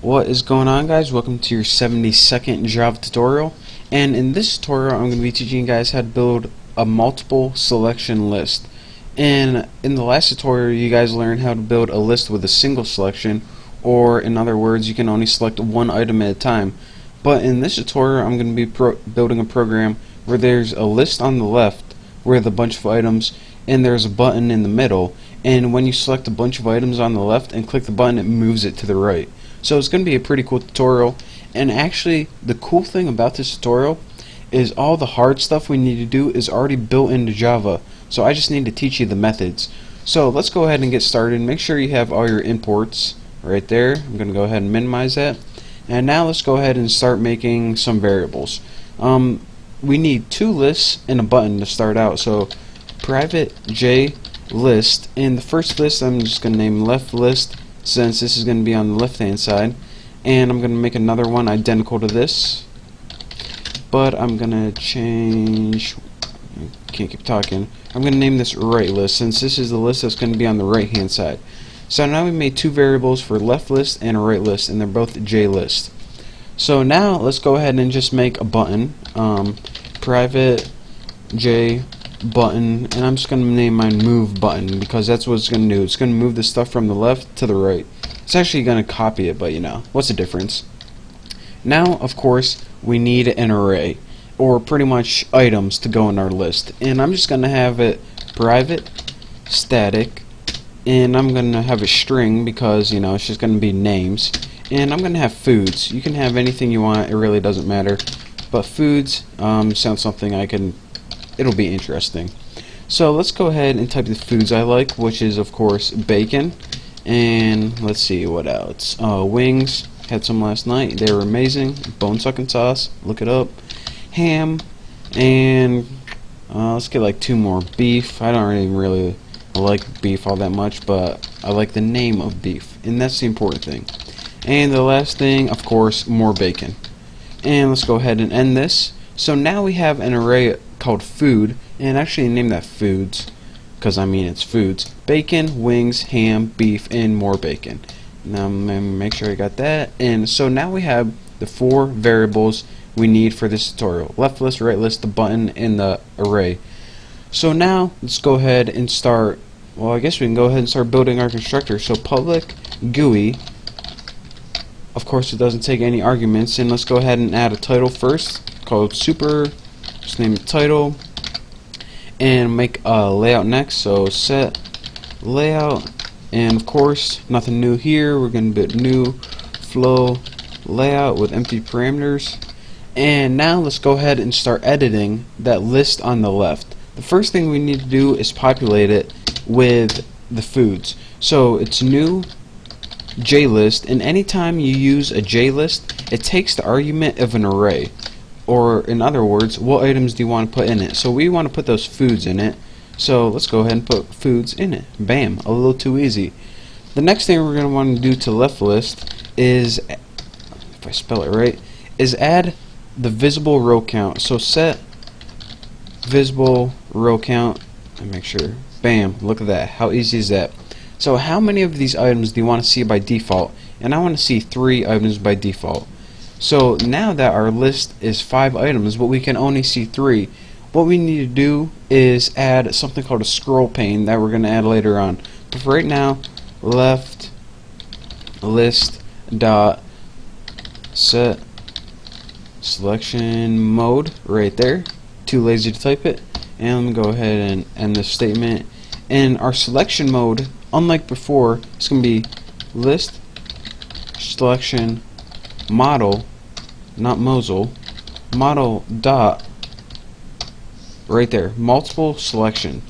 What is going on, guys? Welcome to your 72nd Java tutorial, and in this tutorial I'm going to be teaching you guys how to build a multiple selection list. And in the last tutorial you guys learned how to build a list with a single selection, or in other words you can only select one item at a time. But in this tutorial I'm going to be building a program where there's a list on the left with a bunch of items, and there's a button in the middle, and when you select a bunch of items on the left and click the button, it moves it to the right. So it's going to be a pretty cool tutorial. And actually the cool thing about this tutorial is all the hard stuff we need to do is already built into Java, so I just need to teach you the methods. So let's go ahead and get started. Make sure you have all your imports right there. I'm going to go ahead and minimize that, and now let's go ahead and start making some variables. We need two lists and a button to start out. So private J list, and the first list I'm just going to name left list, since this is going to be on the left hand side, and I'm going to make another one identical to this, but I'm going to change, can't keep talking, I'm going to name this right list, since this is the list that's going to be on the right hand side. So now we made two variables for left list and a right list, and they're both J list. So now let's go ahead and just make a button, private J button, and I'm just going to name mine move button, because that's what it's going to do. It's going to move the stuff from the left to the right. It's actually going to copy it, but you know, what's the difference? Now of course we need an array, or pretty much items to go in our list, and I'm just going to have it private static, and I'm going to have a string because you know it's just going to be names, and I'm going to have foods. You can have anything you want, it really doesn't matter, but foods sounds something it'll be interesting. So let's go ahead and type the foods I like, which is of course bacon, and let's see what else. Wings, had some last night, they were amazing. Bone sucking sauce, look it up. Ham, and let's get like two more. Beef, I don't really like beef all that much, but I like the name of beef, and that's the important thing. And the last thing, of course, more bacon. And let's go ahead and end this. So now we have an array called food, and actually name that foods, because I mean it's foods. Bacon, wings, ham, beef, and more bacon. Now I'm going to make sure I got that. And so now we have the four variables we need for this tutorial: left list, right list, the button, and the array. So now let's go ahead and start, well, I guess we can go ahead and start building our constructor. So public GUI, of course it doesn't take any arguments, and let's go ahead and add a title first called super. Just name it title, and make a layout next. So set layout, and of course nothing new here. We're going to build new flow layout with empty parameters. And now let's go ahead and start editing that list on the left. The first thing we need to do is populate it with the foods. So it's new JList, and anytime you use a JList, it takes the argument of an array. Or in other words, what items do you want to put in it? So we want to put those foods in it. So let's go ahead and put foods in it. Bam, a little too easy. The next thing we're going to want to do to left list is, if I spell it right, is add the visible row count. So set visible row count, and make sure, bam, look at that. How easy is that? So how many of these items do you want to see by default? And I want to see 3 items by default. So now that our list is 5 items, but we can only see 3, what we need to do is add something called a scroll pane that we're going to add later on. But for right now, left list dot set selection mode right there. Too lazy to type it, and I'm going to go ahead and end this statement. And our selection mode, unlike before, it's going to be list selection model, not Mosel, model dot right there, multiple selection.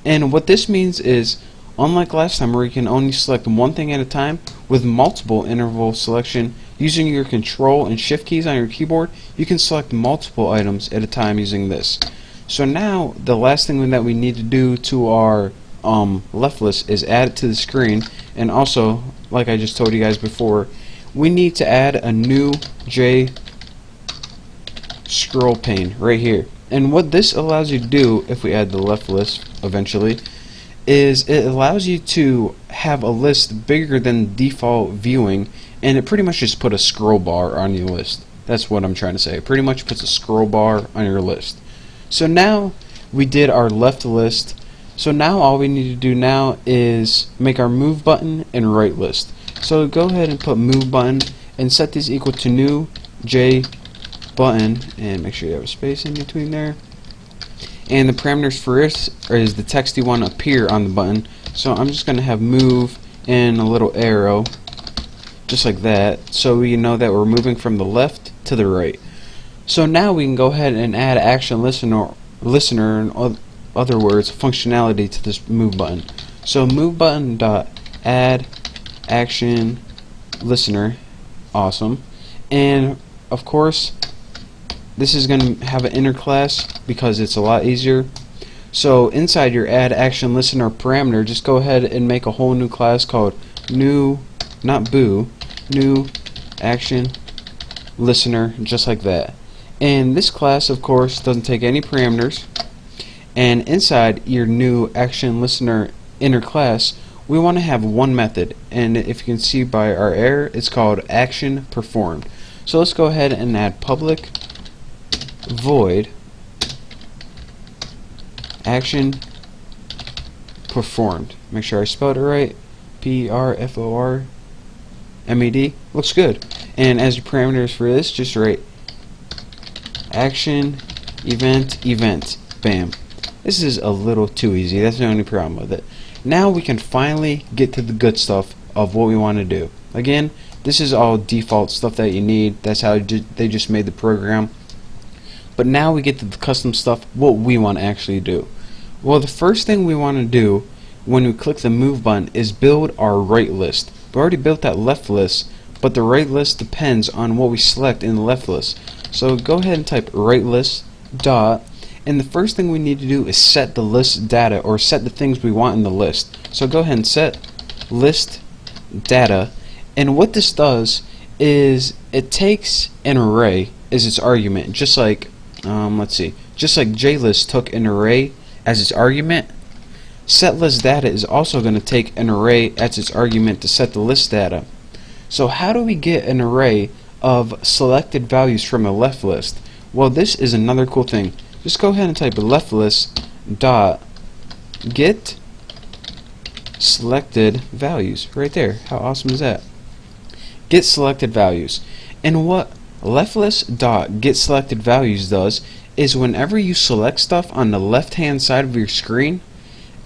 And what this means is, unlike last time where you can only select one thing at a time, with multiple interval selection, using your control and shift keys on your keyboard, you can select multiple items at a time using this. So now the last thing that we need to do to our left list is add it to the screen, and also, like I just told you guys before, we need to add a new J scroll pane right here. And what this allows you to do, if we add the left list eventually, is it allows you to have a list bigger than default viewing, and it pretty much just put a scroll bar on your list. That's what I'm trying to say. It pretty much puts a scroll bar on your list. So now we did our left list. So now all we need to do now is make our move button and right list. So go ahead and put move button and set this equal to new J button, and make sure you have a space in between there. And the parameters for this is the text you want to appear on the button. So I'm just going to have move and a little arrow, just like that, so we know that we're moving from the left to the right. So now we can go ahead and add action listener, in other words, functionality to this move button. So move button dot add action listener, awesome. And of course, this is going to have an inner class because it's a lot easier. So inside your add action listener parameter, just go ahead and make a whole new class called new, not boo, new action listener, just like that. And this class, of course, doesn't take any parameters. And inside your new action listener inner class, we want to have one method, and if you can see by our error, it's called action performed. So let's go ahead and add public void action performed. Make sure I spelled it right. P-R-F-O-R-M-E-D. Looks good. And as your parameters for this, just write action event. Bam. This is a little too easy. That's the only problem with it. Now we can finally get to the good stuff of what we want to do. Again, this is all default stuff that you need. That's how they just made the program. But now we get to the custom stuff, what we want to actually do. Well, the first thing we want to do when we click the move button is build our right list. We already built that left list, but the right list depends on what we select in the left list. So go ahead and type right list dot, and the first thing we need to do is set the list data, or set the things we want in the list. So go ahead and set list data, and what this does is it takes an array as its argument, just like just like JList took an array as its argument. Set list data is also going to take an array as its argument to set the list data. So how do we get an array of selected values from a left list? Well, this is another cool thing. Just go ahead and type left list dot get selected values right there. How awesome is that? Get selected values. And what leftList.getSelectedValues does is whenever you select stuff on the left hand side of your screen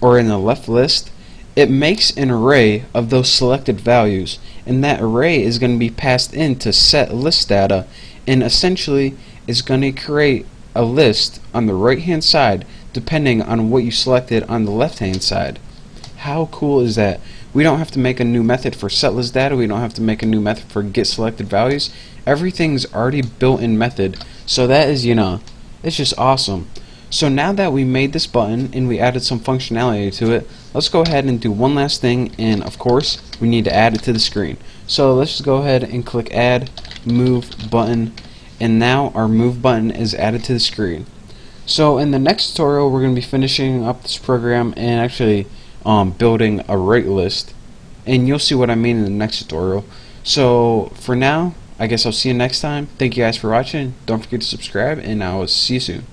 or in the left list, it makes an array of those selected values, and that array is going to be passed into set list data, and essentially is going to create a list on the right hand side depending on what you selected on the left hand side. How cool is that? We don't have to make a new method for setlist data. We don't have to make a new method for get selected values. Everything's already built in method. So that is, it's just awesome. So now that we made this button and we added some functionality to it, let's go ahead and do one last thing, and of course we need to add it to the screen. So let's just go ahead and click add move button, and now our move button is added to the screen. So in the next tutorial we're going to be finishing up this program and actually building a right list, and you'll see what I mean in the next tutorial. So for now, I guess I'll see you next time. Thank you guys for watching. Don't forget to subscribe, and I will see you soon.